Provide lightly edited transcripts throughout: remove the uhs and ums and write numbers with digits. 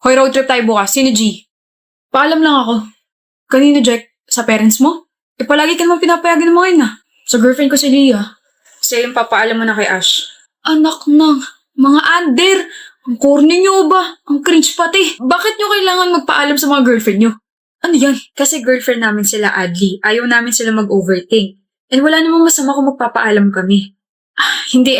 Hoy, road trip tayo bukas. Sino G? Paalam lang ako. Kanino, Jack? Sa parents mo? Palagi ka naman pinapayagan ng mga yun Sa girlfriend ko si Leah. Siya yung papaalam mo na kay Ash. Anak ng mga under! Ang corny nyo ba? Ang cringe pati. Bakit nyo kailangan magpaalam sa mga girlfriend nyo? Ano yan? Kasi girlfriend namin sila, Adli. Ayaw namin sila mag-overthink. And wala namang masama kung magpapaalam kami. Hindi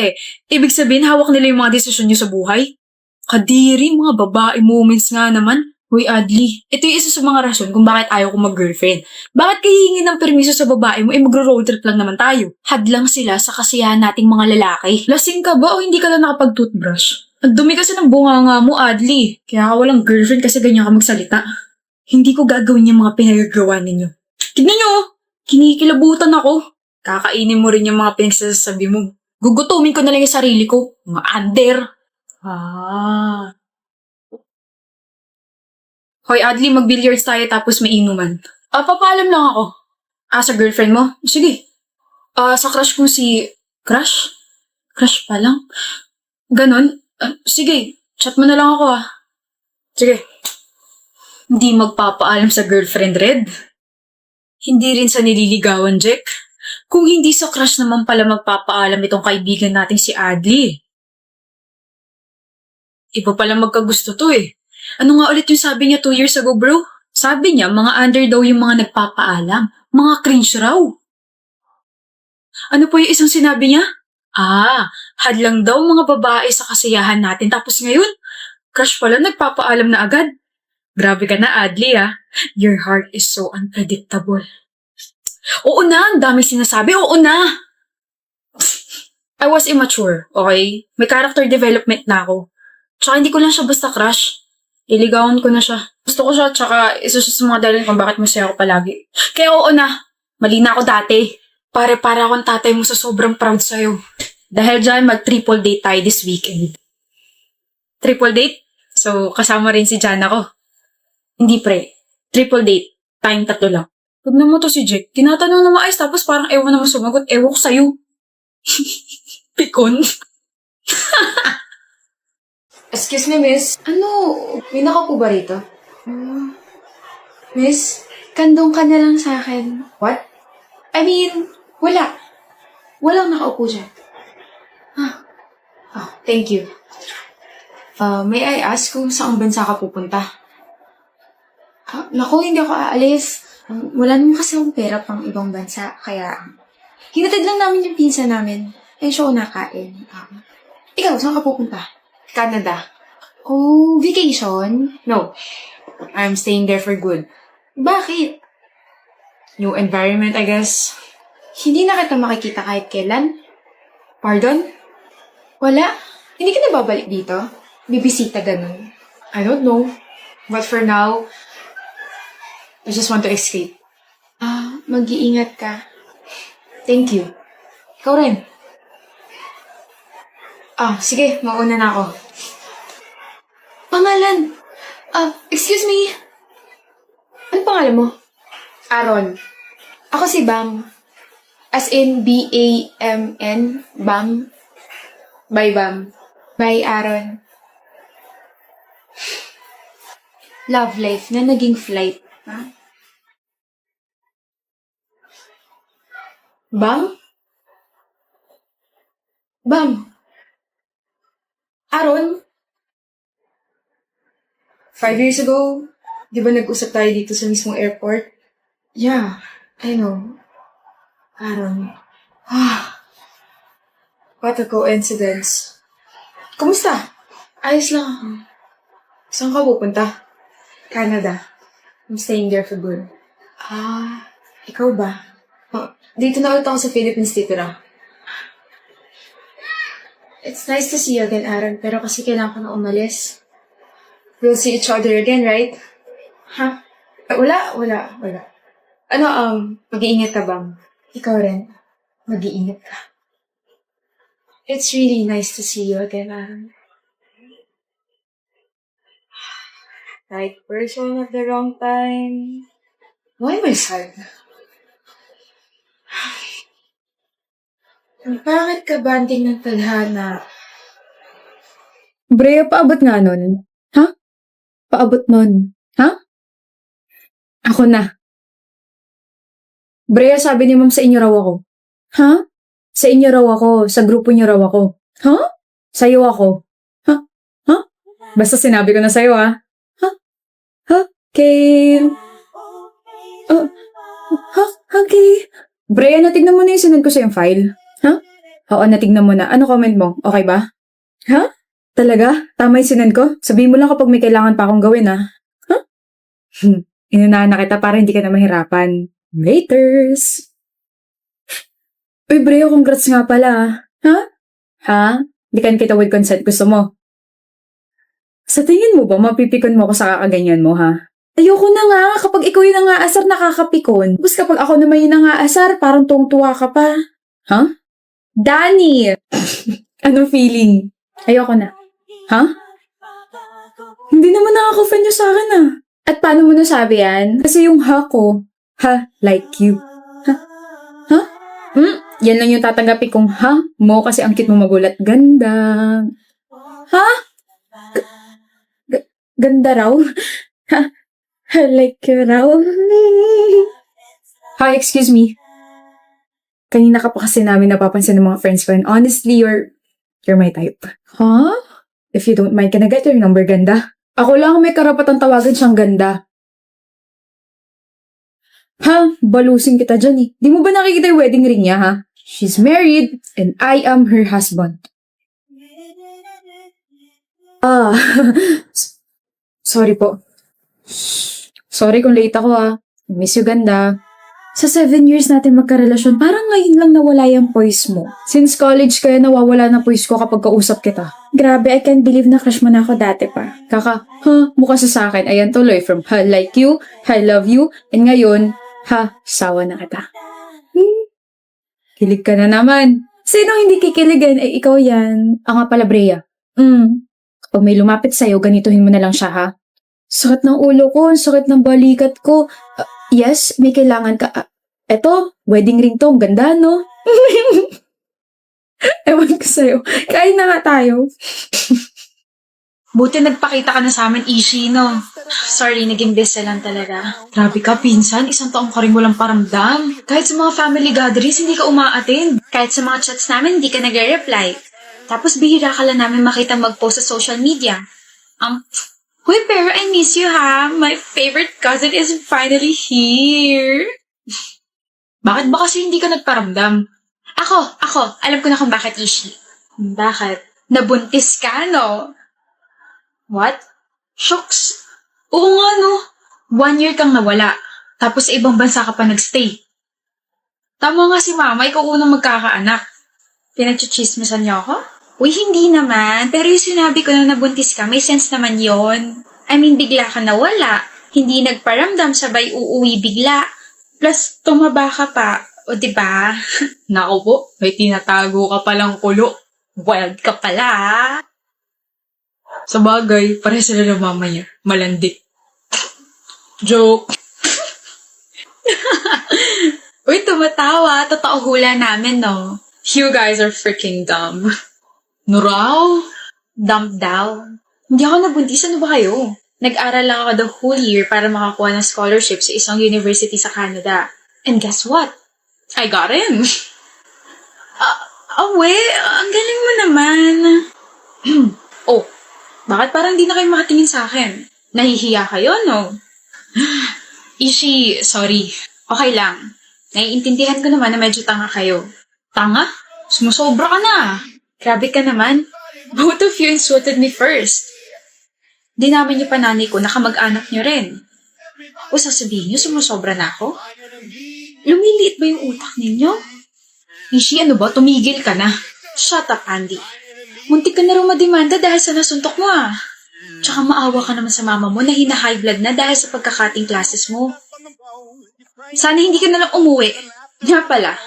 Ibig sabihin, hawak nila yung mga desisyon nyo sa buhay? Kadiri, mga babae moments nga naman. Hoy, Adli, ito yung isa sa mga rason kung bakit ayaw ko mag-girlfriend. Bakit kayo hihingi ng permiso sa babae mo magro-road trip lang naman tayo? Hadlang sila sa kasiyahan nating mga lalaki. Lasing ka ba o hindi ka lang nakapag-toothbrush? Ang dumi kasi ng bunganga mo, Adli. Kaya ka walang girlfriend kasi ganyan ka magsalita. Hindi ko gagawin yung mga pinagagawa ninyo. Tignan nyo, kinikilabutan ako. Kakainin mo rin yung mga pinagsasabi mo. Gugutumin ko na lang yung sarili ko. Mga under. Hoy, Adli, mag-billiards tayo tapos may inuman. Papaalam lang ako. Sa girlfriend mo? Sige. Sa crush kong si... Crush? Crush pa lang? Ganon? Sige, chat mo na lang ako Sige. Hindi magpapaalam sa girlfriend, Red. Hindi rin sa nililigawan, Jack. Kung hindi sa crush naman pala magpapaalam itong kaibigan nating si Adli. Iba pala magkagusto to Ano nga ulit yung sabi niya 2 years ago, bro? Sabi niya, mga under daw yung mga nagpapaalam. Mga cringe raw. Ano po yung isang sinabi niya? Hadlang daw mga babae sa kasiyahan natin. Tapos ngayon, crush pala nagpapaalam na agad. Grabe ka na, Adli Your heart is so unpredictable. Oo na, ang daming sinasabi. Oo na! I was immature, okay? May character development na ako. Tsaka hindi ko lang siya basta crush. Iligawan ko na siya. Gusto ko siya, tsaka isa siya sa mga dahilan kung bakit masaya ako palagi. Kaya oo na, mali na ako dati. Para akong tatay mo sa sobrang proud sa'yo. Dahil dyan, mag-triple date tayo this weekend. Triple date? So, kasama rin si Jana ko. Hindi pre, triple date. Tayong 3 lang. Huwag naman to si Jack. Tinatanong na maayos tapos parang ewan naman sumagot. Ewan ko sa'yo. Pikon. Excuse me, miss. May nakaupo ba rito? Miss, kandong ka na lang sa akin. What? I mean, wala. Walang nakaupo dyan. Thank you. May I ask kung saan bansa ka pupunta? Naku, hindi ako aalis. Wala naman kasi akong pera pang ibang bansa, kaya hinatid lang namin yung pinsa namin. Siya ako nakain. Ikaw, saan ka pupunta? Canada. Oh, vacation? No. I'm staying there for good. Bakit? New environment, I guess. Hindi na kita makikita kahit kailan? Pardon? Wala? Hindi ka na babalik dito? Bibisita ganun? I don't know. But for now, I just want to escape. Mag-iingat ka. Thank you. Ikaw rin. Sige, mauna na ako. Pangalan? Excuse me. Ano pangalan mo? Aaron. Ako si Bam. As in B-A-M-N. Bam. Bye, Bam. Bye, Aaron. Love life na naging flight. Bam? Bam. Aaron? 5 years ago, di ba nag-usap tayo dito sa mismong airport? Yeah, I know. Aaron. What a coincidence. Kumusta? Ayos lang ako. Saan ka pupunta? Canada. I'm staying there for good. Ikaw ba? Dito na ulit ako sa Philippines titira. It's nice to see you again, Aaron, pero kasi kailangan ko na umalis. We'll see each other again, right? Wala. Ano, mag-iingat ka bang? Ikaw rin. Mag-iingat ka. It's really nice to see you again, Aaron. Right person at the wrong time. Why am I sad? Bakit ka banding ng tadhana? Brea, paabot nga nun. paabot nun? Ha? Ako na. Brea, sabi ni ma'am sa inyo raw ako. Ha? Sa inyo raw ako. Sa grupo niyo raw ako. Ha? Sa'yo ako. Ha? Ha? Basta sinabi ko na sa'yo, ha? Ha? Ha? Okay. Ha? Okay. Brea, natignan mo na yung sinend ko sa yung file. Ha? Oo, natignan mo na. Ano comment mo? Okay ba? Ha? Talaga? Tama yung sinend ko? Sabihin mo lang kapag may kailangan pa akong gawin, ha? Ha? Inunahan na kita para hindi ka na mahirapan. Laters! Uy, Brea, congrats nga pala, ha? Ha? Dikan kita with consent. Gusto mo? Sa tingin mo ba, mapipikon mo ako sa kakaganyan mo, ha? Ayoko na nga, kapag ikaw yung nangaasar, nakakapikon. Tapos kapag ako naman yung nangaasar, parang tuwang-tuwa ka pa. Ha? Danny! Anong feeling? Ayoko na. Ha? Hindi naman nakaka-offend yung sa akin, ah. At paano mo nasabi yan? Kasi yung ha ko, ha, like you. Ha? Ha? Yan lang yung tatanggapin kong ha mo kasi ang cute mo magulat. Ganda. Ha? Ganda raw? Ha? Like you raw? Hi, excuse me. Kanina ka pa kasi namin napapansin ng mga friends ko and honestly, you're my type. Huh? If you don't mind, can I get your number, ganda? Ako lang may karapatang tawagan siyang ganda. Ha? Balusin kita dyan eh. Di mo ba nakikita yung wedding ring niya, ha? She's married and I am her husband. Ah, sorry po. Sorry kung late ako, ha. Miss you, ganda. Sa 7 years natin magkarelasyon, parang ngayon lang nawala yung poise mo. Since college kaya nawawala na poise ko kapag kausap kita. Grabe, I can't believe na crush mo na ako dati pa. Kaka, mukha sa akin. Ayan tuloy, from ha, like you, I love you, and ngayon, ha, sawa na kita. Kilig ka na naman. Sino hindi kikiligin? Eh, ikaw yan. Nga pala, Brea. Kapag may lumapit sa'yo, ganituhin mo na lang siya, ha? Sakit ng ulo ko, sakit ng balikat ko. Yes, may kailangan ka. Eto, wedding ring to. Ang ganda, no? Ewan ko sa'yo. Kain na nga tayo. Buti nagpakita ka na sa amin, Ishi, no? Sorry, naging busy lang talaga. Grabe ka, pinsan. Isang taong ka rin walang paramdam. Kahit sa mga family gatherings, hindi ka umaattend. Kahit sa mga chats namin, hindi ka nagre-reply. Tapos bihira ka lang namin makita mag-post sa social media. Huy, pero I miss you, ha? My favorite cousin is finally here. Bakit ba kasi hindi ka nagparamdam? Ako. Alam ko na kung bakit, Ishi. Bakit? Nabuntis ka, no? What? Shucks. Oo nga, no? 1 year kang nawala. Tapos sa ibang bansa ka pa nagstay. Tama nga si mama, ikaw unang magkakaanak. Pinagchichismisan niyo ako? Uy, hindi naman. Pero yung sinabi ko na nabuntis ka, may sense naman yon. I mean, bigla ka nawala. Hindi nagparamdam, sabay uuwi bigla. Plus, tumaba ka pa. O, diba? Naku po, may tinatago ka palang kulo. Wild ka pala. Sa bagay, pare sila ng mama niya. Malandi. Joke. Uy, tumatawa. Totoo hula namin, no? You guys are freaking dumb. Nuraw? Dumb daw. Hindi ako nabuntis. Ano ba kayo? Nag-aral lang ako the whole year para makakuha ng scholarship sa isang university sa Canada. And guess what? I got in. Ang galing mo naman. Oh, bakit parang di na kayo makatingin sa akin? Nahihiya kayo, no? Ishi, sorry. Okay lang. Naiintindihan ko naman na medyo tanga kayo. Tanga? Sumusobra ka na. Grabe ka naman. Both of you insulted me first. Di naman yung pananay ko, nakamag-anak nyo rin. O sasabihin nyo, sumusobra na ako? Lumiliit ba yung utak ninyo? Ishi, ano ba? Tumigil ka na. Shut up, Andy. Muntik ka na rin mademanda dahil sa nasuntok mo, ah. Tsaka maawa ka naman sa mama mo na hina-high blood na dahil sa pagkakating classes mo. Sana hindi ka na lang umuwi. Nga pala.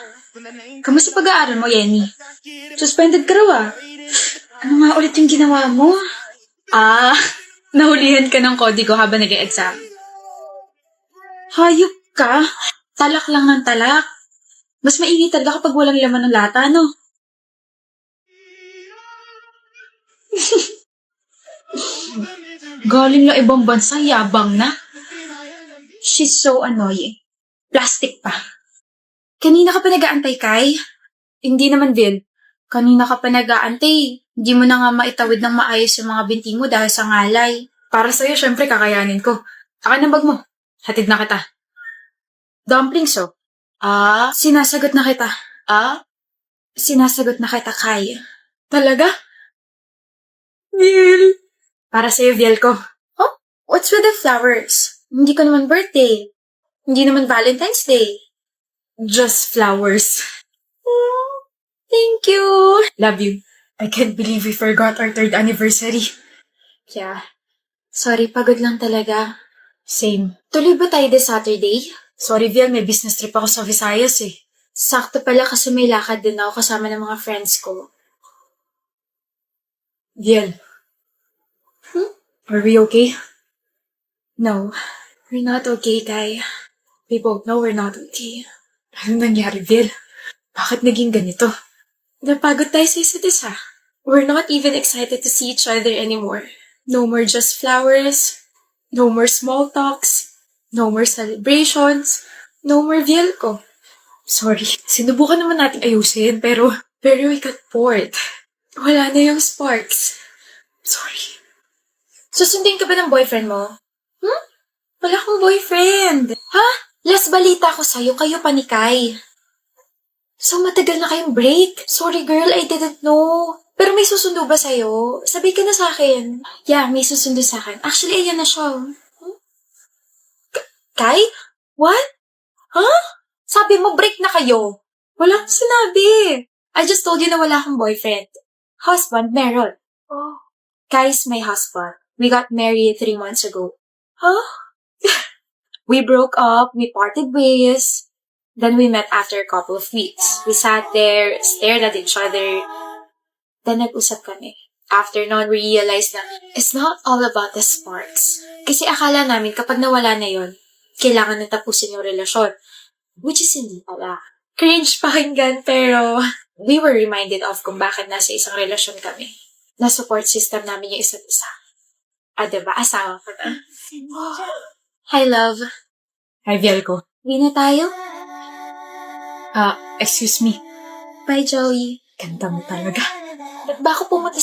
Kamusta pag-aaral mo, Yenny? Suspended ka raw, ah. Ano nga ulit yung ginawa mo? Nahulihan ka ng kodigo habang nag-e-exam. Hayop ka? Talak lang ng talak. Mas mainit talaga kapag walang laman ng lata, no? Galing lang ibang bansa, yabang na. She's so annoying. Plastic pa. Kanina ka pa nag-aantay, Kai? Hindi naman, Vil. Kanina ka pa nag-aantay. Hindi mo na nga maitawid ng maayos yung mga binti mo dahil sa ngalay. Para sa'yo, syempre, kakayanin ko. Akin ang bag mo. Hatid na kita. Dumplings, oh. Sinasagot na kita. Sinasagot na kita, Kai. Talaga? Viel! Para sa'yo, Viel ko. What's with the flowers? Hindi ko naman birthday. Hindi naman Valentine's Day. Just flowers. Thank you. Love you. I can't believe we forgot our 3rd anniversary. Yeah. Sorry, pagod lang talaga. Same. Tuloy ba tayo this Saturday? Sorry, Viel, may business trip ako sa Visayas eh. Sakto pala kasi may lakad din ako kasama ng mga friends ko. Viel. Are we okay? No, we're not okay, Kai. We both know we're not okay. Ano nangyari, Viel? Bakit naging ganito? Napagod tayo sa isa't isa. We're not even excited to see each other anymore. No more just flowers. No more small talks. No more celebrations. No more Viel ko. Sorry. Sinubukan naman natin ayusin, pero we got bored. Wala na yung sparks. sorry. Susundin ka ba ng boyfriend mo? Wala akong boyfriend. Ha? Last balita ko sa'yo, kayo pa ni Kai. So matagal na kayong break? Sorry girl, I didn't know. Pero may susundo ba sa'yo? Sabi ka na sa akin. Yeah, may susundo sa akin. Actually, ayan na siya. Kai? What? Huh? Sabi mo, break na kayo. Wala akong sinabi. I just told you na wala akong boyfriend. Husband, meron. Oh. Kai's my husband. We got married 3 months ago. Huh? We broke up, we parted ways. Then we met after a couple of weeks. We sat there, stared at each other. Then nag-usap kami. After nun, we realized na it's not all about the sparks. Kasi akala namin kapag nawala na yon, kailangan na tapusin yung relasyon. Which is hindi pala. Cringe pakinggan, pero we were reminded of kung bakit nasa isang relasyon kami. Na support system namin yung isa't isa. Diba? Asawa ko na. Hi, love. Hi, Viel ko. Uwi na tayo? Excuse me. Bye, Joey. Ganda mo talaga. Ba't ba ako pumunta